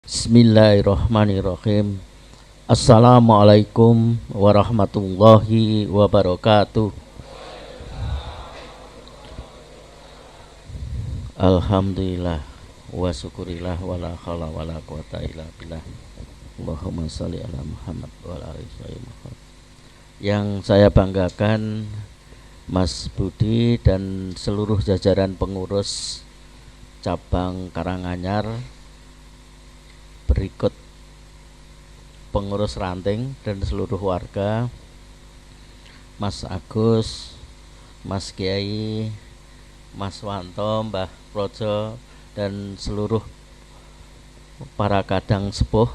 Bismillahirrahmanirrahim. Assalamualaikum warahmatullahi wabarakatuh. Alhamdulillah wa syukurillah wala haula wala quwata illa billah. Allahumma shalli ala Muhammad wa ala ali Muhammad. Yang saya banggakan Mas Budi dan seluruh jajaran pengurus cabang Karanganyar, berikut pengurus ranting dan seluruh warga, Mas Agus, Mas Kiai, Mas Wanto, Mbah Projo, dan seluruh para kadang sepuh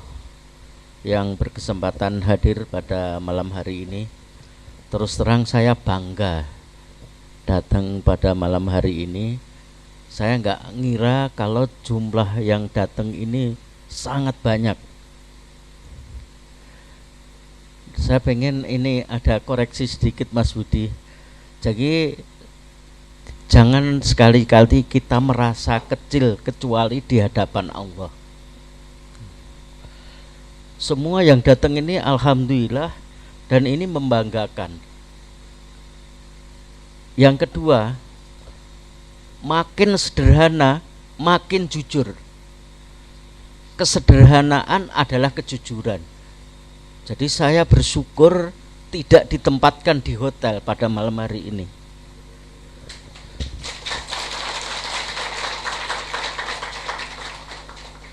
yang berkesempatan hadir pada malam hari ini. Terus terang saya bangga datang pada malam hari ini. Saya nggak ngira kalau jumlah yang datang ini sangat banyak. Saya pengen ini ada koreksi sedikit Mas Budi. Jadi jangan sekali-kali kita merasa kecil kecuali di hadapan Allah. Semua yang datang ini alhamdulillah dan ini membanggakan. Yang kedua, makin sederhana, makin jujur. Kesederhanaan adalah kejujuran. Jadi saya bersyukur tidak ditempatkan di hotel pada malam hari ini.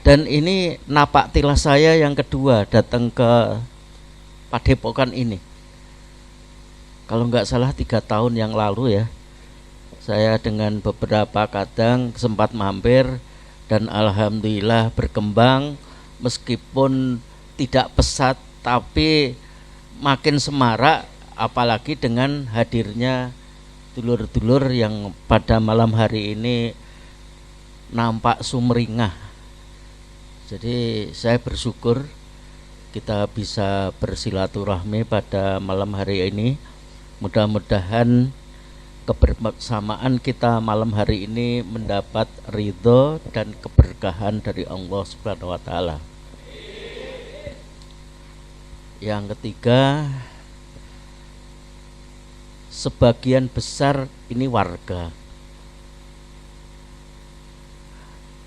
Dan ini napak tilas saya yang kedua datang ke Padepokan ini. Kalau nggak salah 3 tahun yang lalu ya, saya dengan beberapa kadang sempat mampir dan alhamdulillah berkembang, meskipun tidak pesat tapi makin semarak, apalagi dengan hadirnya dulur-dulur yang pada malam hari ini nampak sumringah. Jadi saya bersyukur kita bisa bersilaturahmi pada malam hari ini. Mudah-mudahan kebersamaan kita malam hari ini mendapat ridho dan keberkahan dari Allah Subhanahu wa taala. Yang ketiga, sebagian besar ini warga.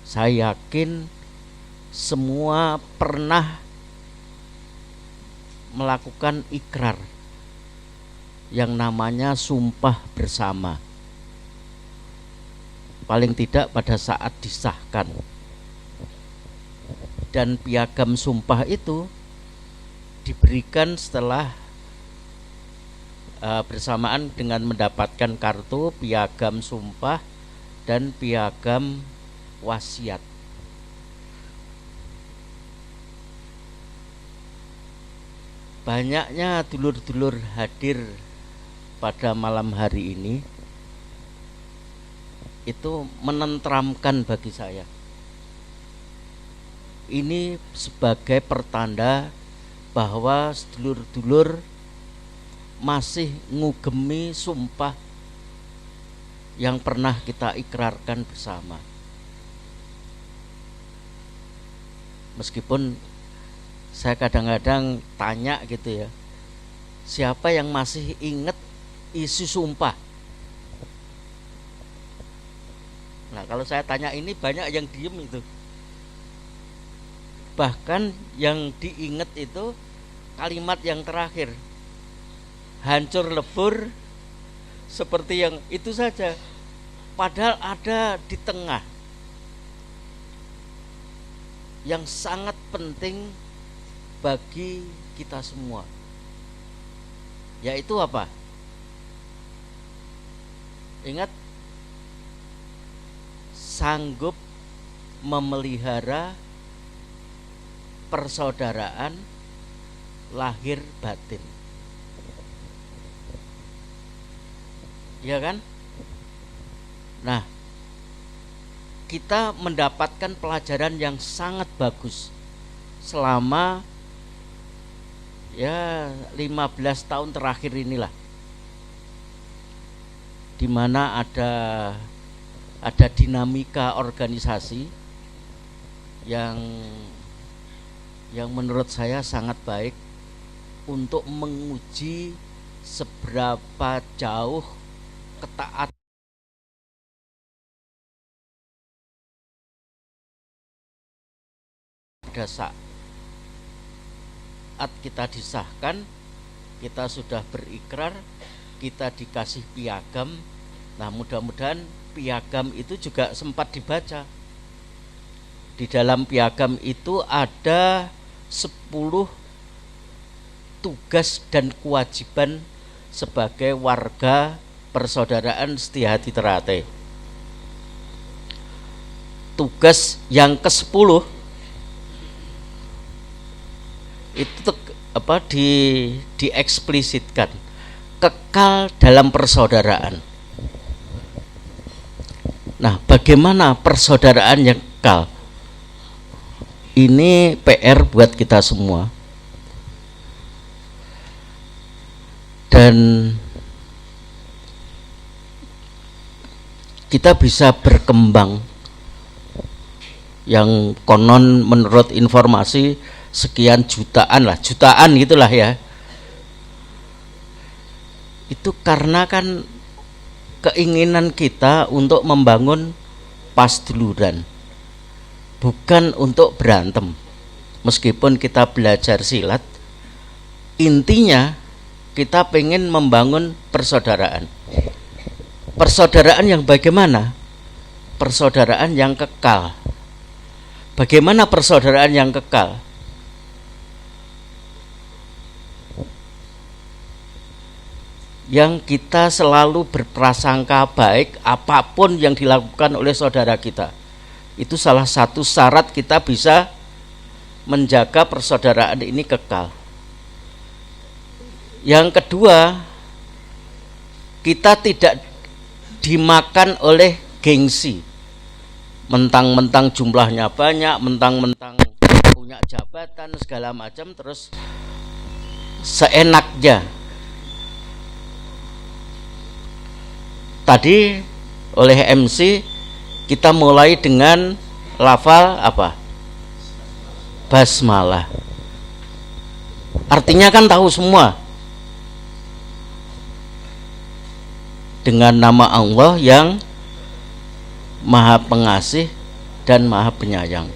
Saya yakin semua pernah melakukan ikrar yang namanya sumpah bersama, paling tidak pada saat disahkan. Dan piagam sumpah itu diberikan setelah bersamaan dengan mendapatkan kartu piagam sumpah dan piagam wasiat. Banyaknya dulur-dulur hadir pada malam hari ini itu menenteramkan bagi saya. Ini sebagai pertanda bahwa dulur-dulur masih ngugemi sumpah yang pernah kita ikrarkan bersama. Meskipun saya kadang-kadang tanya gitu ya, siapa yang masih ingat isi sumpah? Nah kalau saya tanya ini banyak yang diem itu. Bahkan yang diingat itu kalimat yang terakhir, hancur lebur seperti yang itu saja. Padahal ada di tengah yang sangat penting bagi kita semua, yaitu apa? Ingat, sanggup memelihara persaudaraan lahir batin, ya kan? Nah, kita mendapatkan pelajaran yang sangat bagus selama 15 tahun terakhir inilah, di mana ada dinamika organisasi yang yang menurut saya sangat baik untuk menguji seberapa jauh ketaatan pada saat kita disahkan, kita sudah berikrar, kita dikasih piagam. Nah, mudah-mudahan piagam itu juga sempat dibaca. Di dalam piagam itu ada 10 tugas dan kewajiban sebagai warga persaudaraan Setiahati Ternate. Tugas yang ke-10 itu dieksplisitkan, kekal dalam persaudaraan. Nah, bagaimana persaudaraan yang kekal? Ini PR buat kita semua. Dan kita bisa berkembang, yang konon menurut informasi sekian jutaan gitulah ya. Itu karena kan keinginan kita untuk membangun pasduluran, bukan untuk berantem. Meskipun kita belajar silat, intinya kita pengen membangun persaudaraan. Persaudaraan yang bagaimana? Persaudaraan yang kekal. Bagaimana persaudaraan yang kekal? Yang kita selalu berprasangka baik apapun yang dilakukan oleh saudara kita. Itu salah satu syarat kita bisa menjaga persaudaraan ini kekal. Yang kedua, kita tidak dimakan oleh gengsi. Mentang-mentang jumlahnya banyak, mentang-mentang punya jabatan segala macam, terus seenaknya. Tadi oleh MC kita mulai dengan lafal apa? Basmalah. Artinya kan tahu semua. Dengan nama Allah yang Maha Pengasih dan Maha Penyayang.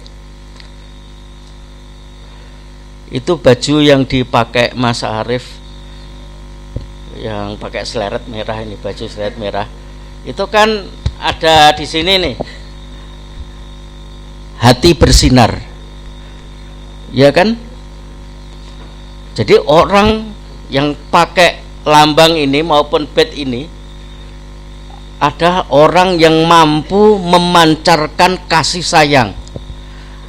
Itu baju yang dipakai Mas Arif, yang pakai seleret merah ini, baju seleret merah. Itu kan ada di sini nih, hati bersinar, ya kan? Jadi orang yang pakai lambang ini maupun badge ini ada orang yang mampu memancarkan kasih sayang,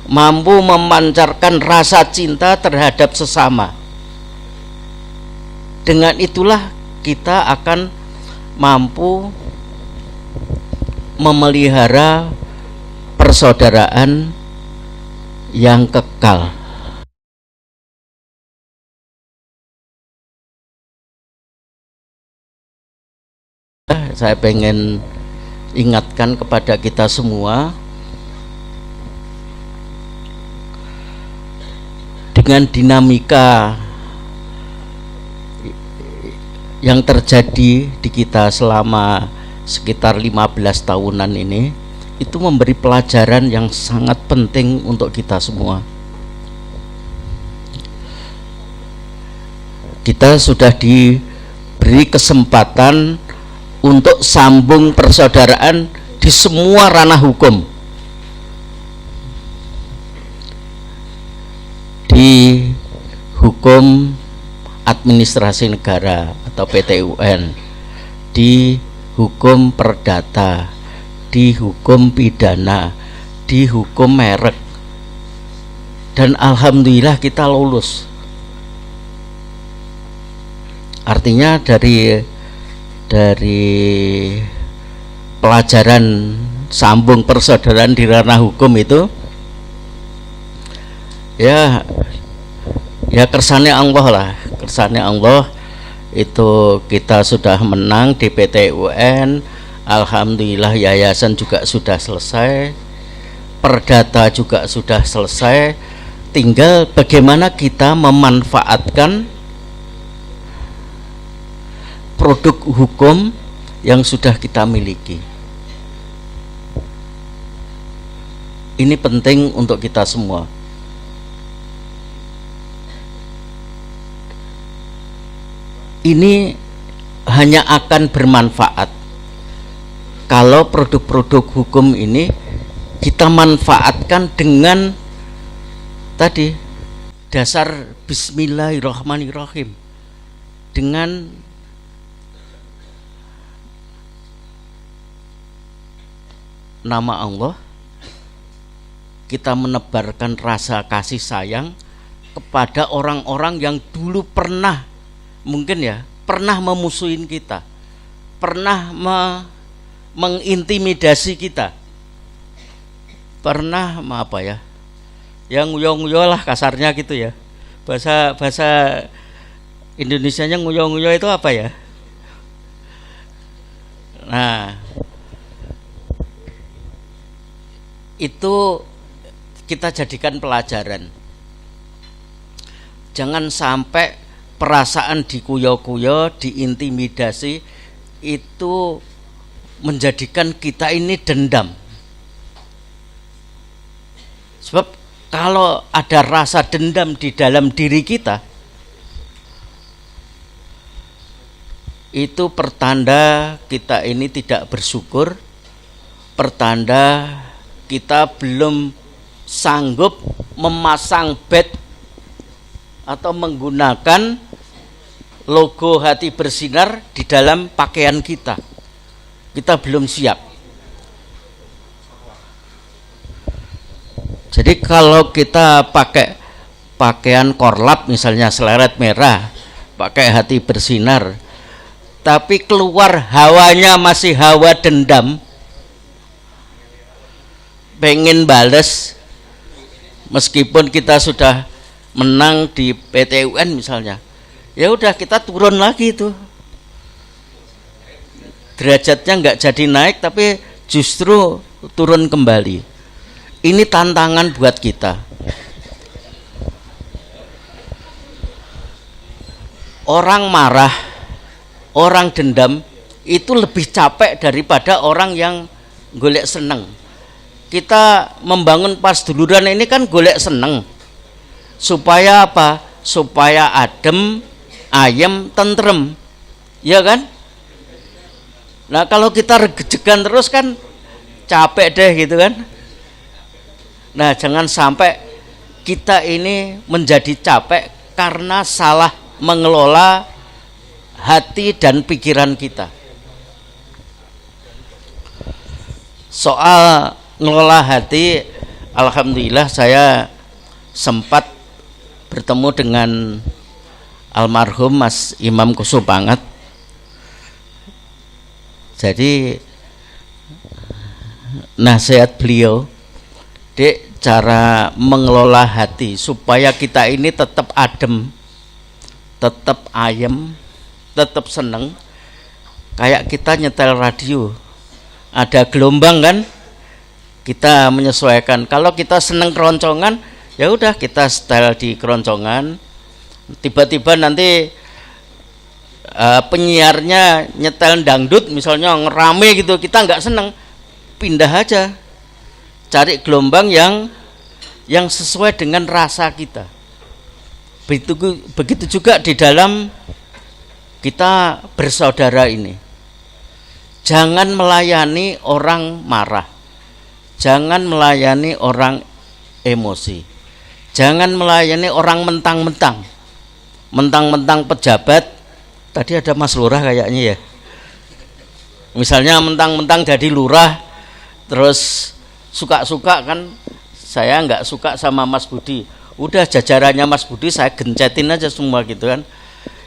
mampu memancarkan rasa cinta terhadap sesama. Dengan itulah kita akan mampu memelihara persaudaraan yang kekal. Saya pengen ingatkan kepada kita semua, dengan dinamika yang terjadi di kita selama sekitar 15 tahunan ini, itu memberi pelajaran yang sangat penting untuk kita semua. Kita sudah diberi kesempatan untuk sambung persaudaraan di semua ranah hukum, di hukum administrasi negara atau PT-UN, di hukum perdata, di hukum pidana, di hukum merek, dan alhamdulillah kita lulus. Artinya dari pelajaran sambung persaudaraan di ranah hukum itu ya kersane Allah lah, kersane Allah. Itu kita sudah menang di PT-UN, alhamdulillah. Yayasan juga sudah selesai, perdata juga sudah selesai, tinggal bagaimana kita memanfaatkan produk hukum yang sudah kita miliki. Ini penting untuk kita semua. Ini hanya akan bermanfaat kalau produk-produk hukum ini kita manfaatkan dengan tadi dasar Bismillahirrahmanirrahim, dengan nama Allah kita menebarkan rasa kasih sayang kepada orang-orang yang dulu pernah memusuhin kita, pernah mengintimidasi kita, pernah yang nguyo-nguyo lah kasarnya gitu ya. Bahasa Indonesianya nguyo-nguyo itu apa ya? Nah, itu kita jadikan pelajaran. Jangan sampai perasaan dikuyo-kuyo, diintimidasi itu menjadikan kita ini dendam. Sebab kalau ada rasa dendam di dalam diri kita, itu pertanda kita ini tidak bersyukur, pertanda kita belum sanggup memasang badge atau menggunakan logo hati bersinar di dalam pakaian kita. Kita belum siap. Jadi kalau kita pakai pakaian korlap misalnya seleret merah, pakai hati bersinar, tapi keluar hawanya masih hawa dendam, pengen bales meskipun kita sudah menang di PT UN misalnya, ya udah kita turun lagi itu, derajatnya nggak jadi naik tapi justru turun kembali. Ini tantangan buat kita. Orang marah, orang dendam itu lebih capek daripada orang yang golek seneng. Kita membangun pasduluran ini kan golek seneng, supaya apa? Supaya adem, ayem, tentrem, ya kan? Nah kalau kita regejegan terus kan capek deh gitu kan. Nah jangan sampai kita ini menjadi capek karena salah mengelola hati dan pikiran kita. Soal ngelola hati, alhamdulillah saya sempat bertemu dengan almarhum Mas Imam Kusupangat. Jadi nasihat beliau, Dek, cara mengelola hati supaya kita ini tetap adem, tetap ayem, tetap seneng. Kayak kita nyetel radio, ada gelombang kan, kita menyesuaikan. Kalau kita seneng keroncongan, ya udah kita setel di keroncongan. Tiba-tiba nanti penyiarnya nyetel dangdut misalnya ngerame gitu, kita nggak seneng, pindah aja, cari gelombang yang sesuai dengan rasa kita. Begitu juga di dalam kita bersaudara ini. Jangan melayani orang marah, jangan melayani orang emosi, jangan melayani orang mentang-mentang pejabat. Tadi ada Mas Lurah kayaknya ya, misalnya mentang-mentang jadi lurah, terus suka-suka kan, saya nggak suka sama Mas Budi, udah jajarannya Mas Budi saya gencetin aja semua gitu kan.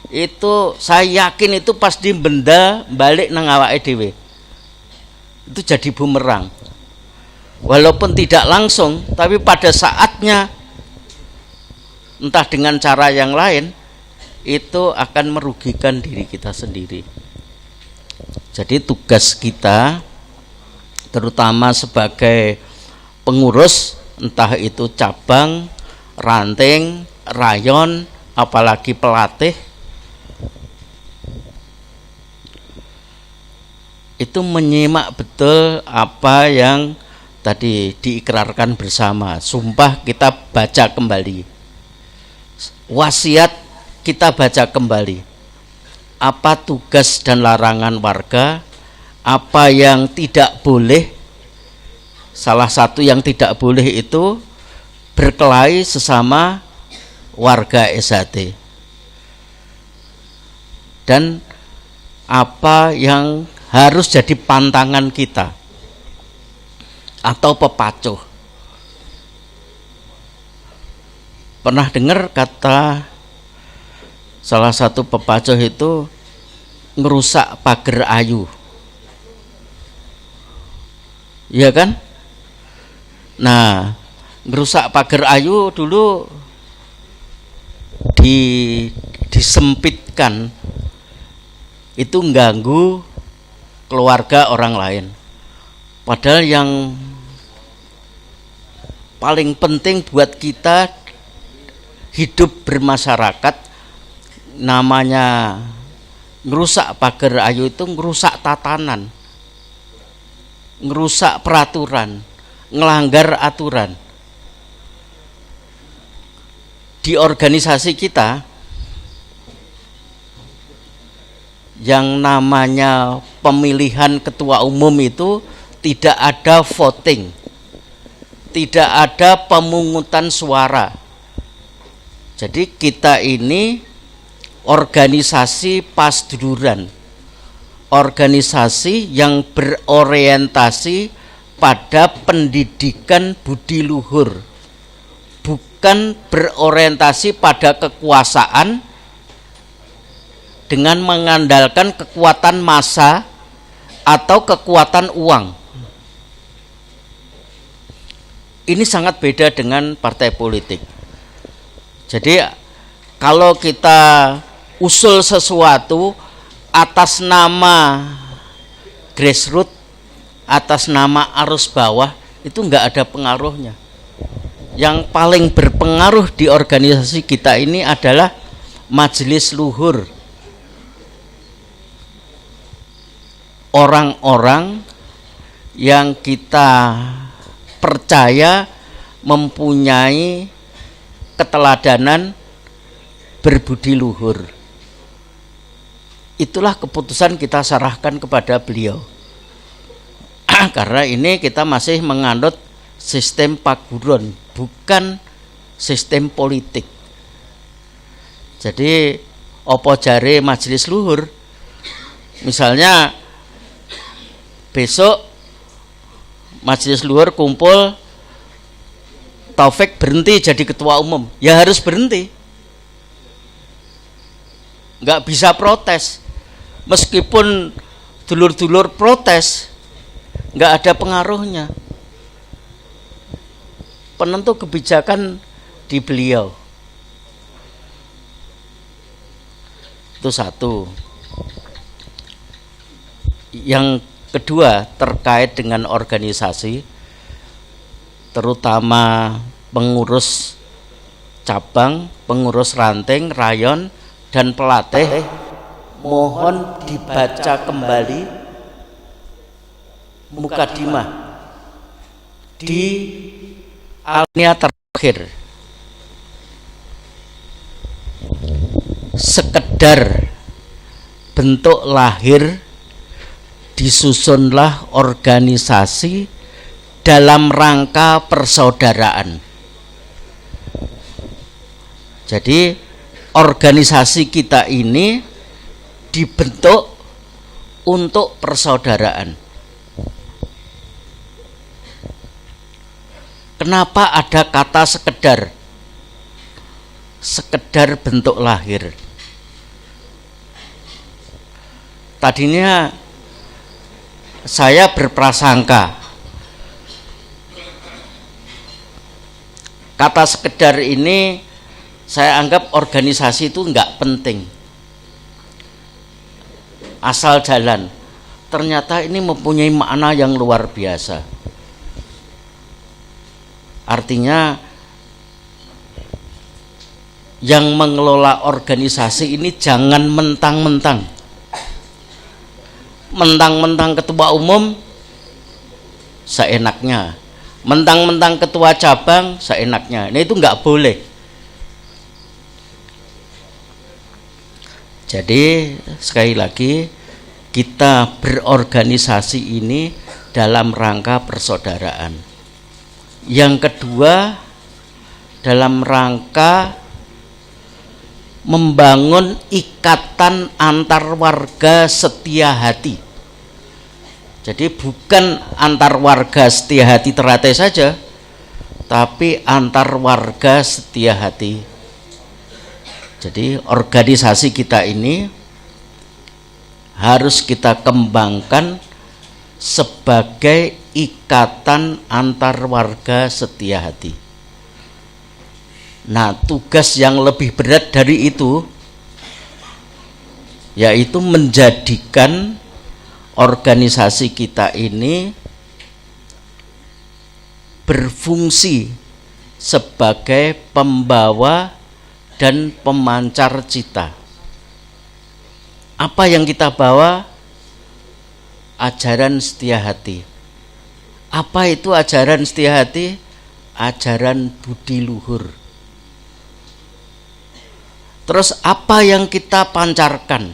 Itu saya yakin itu pasti benda balik nang awake dhewe, itu jadi bumerang. Walaupun tidak langsung, tapi pada saatnya entah dengan cara yang lain, itu akan merugikan diri kita sendiri. Jadi tugas kita terutama sebagai pengurus, entah itu cabang ranting, rayon, apalagi pelatih, itu menyimak betul apa yang tadi diikrarkan bersama. Sumpah kita baca kembali, wasiat kita baca kembali, apa tugas dan larangan warga, apa yang tidak boleh. Salah satu yang tidak boleh itu berkelahi sesama warga SHT, dan apa yang harus jadi pantangan kita atau pepacuh. Pernah dengar kata salah satu pepacuh itu ngerusak pagar ayu, iya kan? Nah, ngerusak pagar ayu dulu disempitkan, itu ganggu keluarga orang lain. Padahal yang paling penting buat kita hidup bermasyarakat, namanya ngerusak pagar ayu itu ngerusak tatanan, ngerusak peraturan, ngelanggar aturan. Di organisasi kita yang namanya pemilihan ketua umum itu tidak ada voting, tidak ada pemungutan suara. Jadi kita ini organisasi pasduran, organisasi yang berorientasi pada pendidikan budi luhur, bukan berorientasi pada kekuasaan dengan mengandalkan kekuatan massa atau kekuatan uang. Ini sangat beda dengan partai politik. Jadi kalau kita usul sesuatu atas nama grassroots, atas nama arus bawah, itu enggak ada pengaruhnya. Yang paling berpengaruh di organisasi kita ini adalah majelis luhur, orang-orang yang kita percaya mempunyai keteladanan berbudi luhur. Itulah keputusan kita serahkan kepada beliau. Karena ini kita masih menganut sistem paguron, bukan sistem politik. Jadi opo jare majelis luhur, misalnya besok majelis luhur kumpul, Taufik berhenti jadi ketua umum, ya harus berhenti, nggak bisa protes. Meskipun dulur-dulur protes, nggak ada pengaruhnya. Penentu kebijakan di beliau. Itu satu. Yang kedua terkait dengan organisasi, terutama pengurus cabang, pengurus ranting, rayon, dan pelatih, mohon dibaca kembali mukadimah di alinea terakhir. Sekedar bentuk lahir, disusunlah organisasi dalam rangka persaudaraan. Jadi organisasi kita ini dibentuk untuk persaudaraan. Kenapa ada kata sekedar? Sekedar bentuk lahir. Tadinya saya berprasangka kata sekedar ini saya anggap organisasi itu enggak penting, asal jalan. Ternyata ini mempunyai makna yang luar biasa. Artinya yang mengelola organisasi ini jangan mentang-mentang ketua umum seenaknya, mentang-mentang ketua cabang seenaknya. Nah, itu nggak boleh. Jadi sekali lagi, kita berorganisasi ini dalam rangka persaudaraan. Yang kedua, dalam rangka membangun ikatan antar warga setia hati. Jadi bukan antar warga setia hati teratai saja, tapi antar warga setia hati. Jadi organisasi kita ini harus kita kembangkan sebagai ikatan antar warga setia hati. Nah, tugas yang lebih berat dari itu yaitu menjadikan organisasi kita ini berfungsi sebagai pembawa dan pemancar cita. Apa yang kita bawa? Ajaran setia hati. Apa itu ajaran setia hati? Ajaran budi luhur. Terus apa yang kita pancarkan?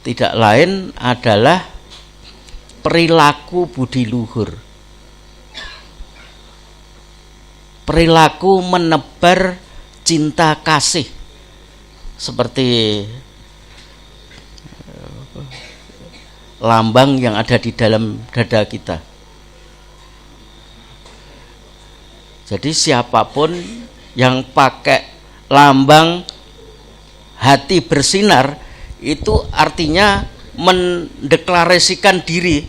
Tidak lain adalah perilaku budi luhur. Perilaku menebar cinta kasih. Seperti lambang yang ada di dalam dada kita. Jadi siapapun yang pakai lambang hati bersinar, itu artinya mendeklarasikan diri,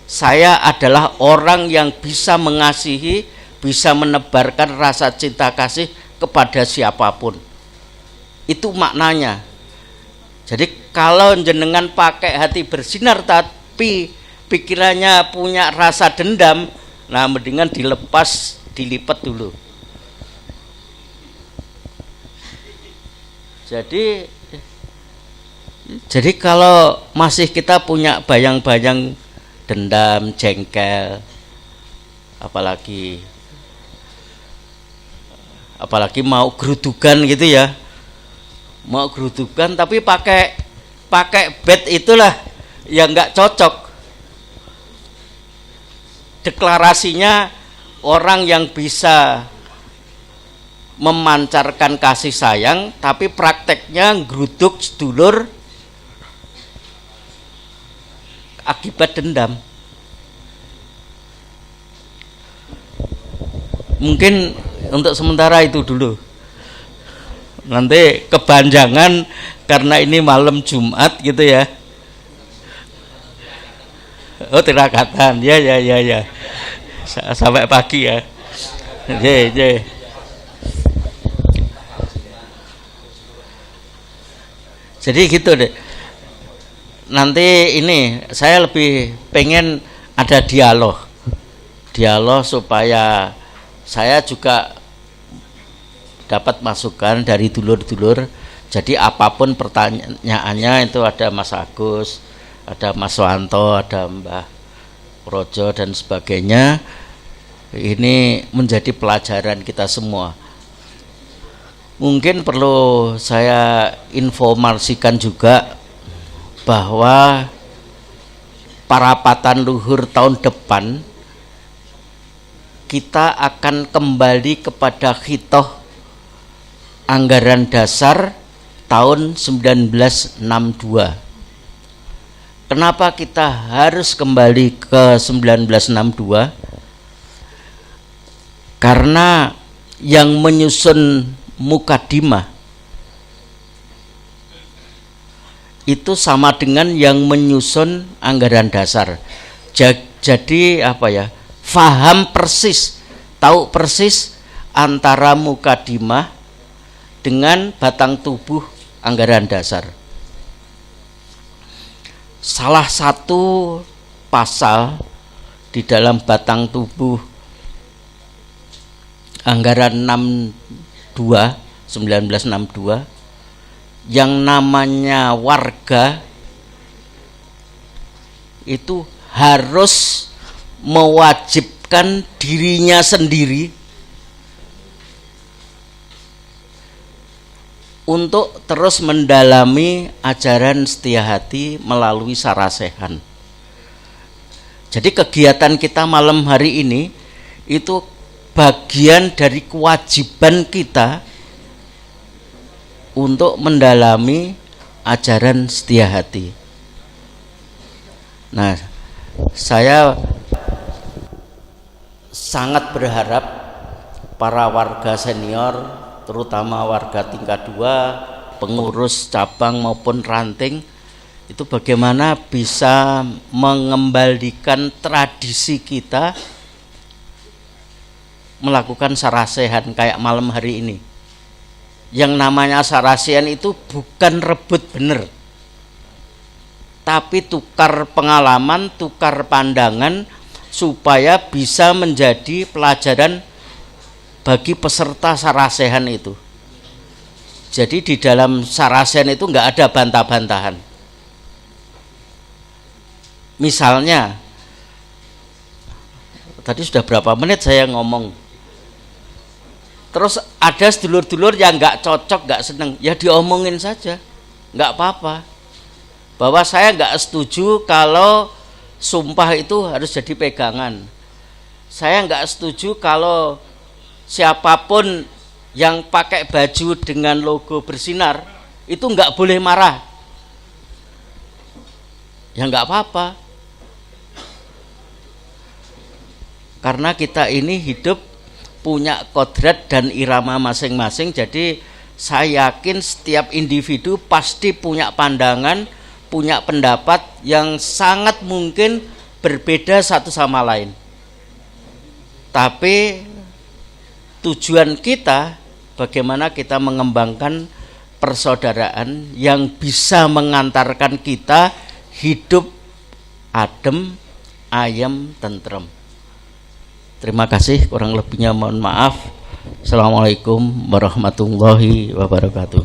saya adalah orang yang bisa mengasihi, bisa menebarkan rasa cinta kasih kepada siapapun. Itu maknanya. Jadi kalau jenengan pakai hati bersinar tapi pikirannya punya rasa dendam, nah mendingan dilepas, dilipat dulu. Jadi kalau masih kita punya bayang-bayang dendam, jengkel, apalagi mau gerudukan gitu ya, mau gerudukan tapi pakai bed, itulah yang nggak cocok. Deklarasinya orang yang bisa memancarkan kasih sayang, tapi prakteknya geruduk sedulur akibat dendam. Mungkin untuk sementara itu dulu. Nanti kepanjangan karena ini malam Jumat gitu ya. Oh, tirakatan. Ya. Sampai pagi ya. Ya. Jadi gitu deh. Nanti ini saya lebih pengen ada dialog supaya saya juga dapat masukan dari dulur-dulur. Jadi apapun pertanyaannya itu ada Mas Agus, ada Mas Wanto, ada Mbah Projo dan sebagainya. Ini menjadi pelajaran kita semua. Mungkin perlu saya informasikan juga bahwa parapatan luhur tahun depan kita akan kembali kepada khitoh anggaran dasar tahun 1962. Kenapa kita harus kembali ke 1962? Karena yang menyusun mukadimah itu sama dengan yang menyusun anggaran dasar. Jadi faham persis, tahu persis antara mukadimah dengan batang tubuh anggaran dasar. Salah satu pasal di dalam batang tubuh anggaran 1962 yang namanya warga itu harus mewajibkan dirinya sendiri untuk terus mendalami ajaran setia hati melalui sarasehan. Jadi kegiatan kita malam hari ini itu bagian dari kewajiban kita untuk mendalami ajaran setia hati. Nah, saya sangat berharap para warga senior, terutama warga tingkat 2, pengurus cabang maupun ranting, itu bagaimana bisa mengembalikan tradisi kita melakukan sarasehan kayak malam hari ini. Yang namanya sarasehan itu bukan rebut bener, tapi tukar pengalaman, tukar pandangan supaya bisa menjadi pelajaran bagi peserta sarasehan itu. Jadi di dalam sarasehan itu nggak ada bantah-bantahan. Misalnya, tadi sudah berapa menit saya ngomong, terus ada sedulur-dulur yang nggak cocok, nggak seneng, ya diomongin saja, nggak apa-apa. Bahwa saya nggak setuju kalau sumpah itu harus jadi pegangan. Saya nggak setuju kalau siapapun yang pakai baju dengan logo bersinar itu nggak boleh marah. Ya nggak apa-apa. Karena kita ini hidup punya kodrat dan irama masing-masing. Jadi saya yakin setiap individu pasti punya pandangan, punya pendapat yang sangat mungkin berbeda satu sama lain. Tapi tujuan kita bagaimana kita mengembangkan persaudaraan yang bisa mengantarkan kita hidup adem, ayem, tentrem. Terima kasih, kurang lebihnya mohon maaf. Assalamualaikum warahmatullahi wabarakatuh.